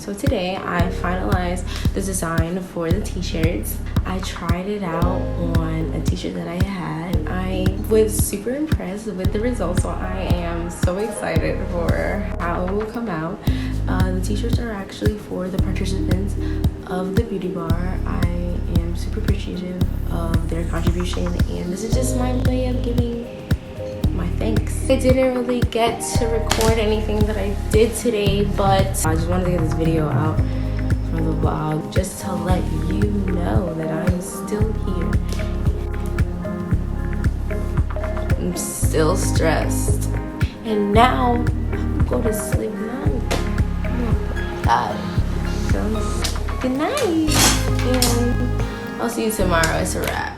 So today I finalized the design for the t-shirts. I tried it out on a t-shirt that I had. I was super impressed with the results, so I am so excited for how it will come out. The t-shirts are actually for the participants of the beauty bar. I am super appreciative of their contribution, and this is just my way of giving my thanks. I didn't really get to record anything that I did today, but I just wanted to get this video out for the vlog just to let you know that I'm still here. I'm still stressed, and now I'm going to sleep now. Good night, and I'll see you tomorrow. It's a wrap.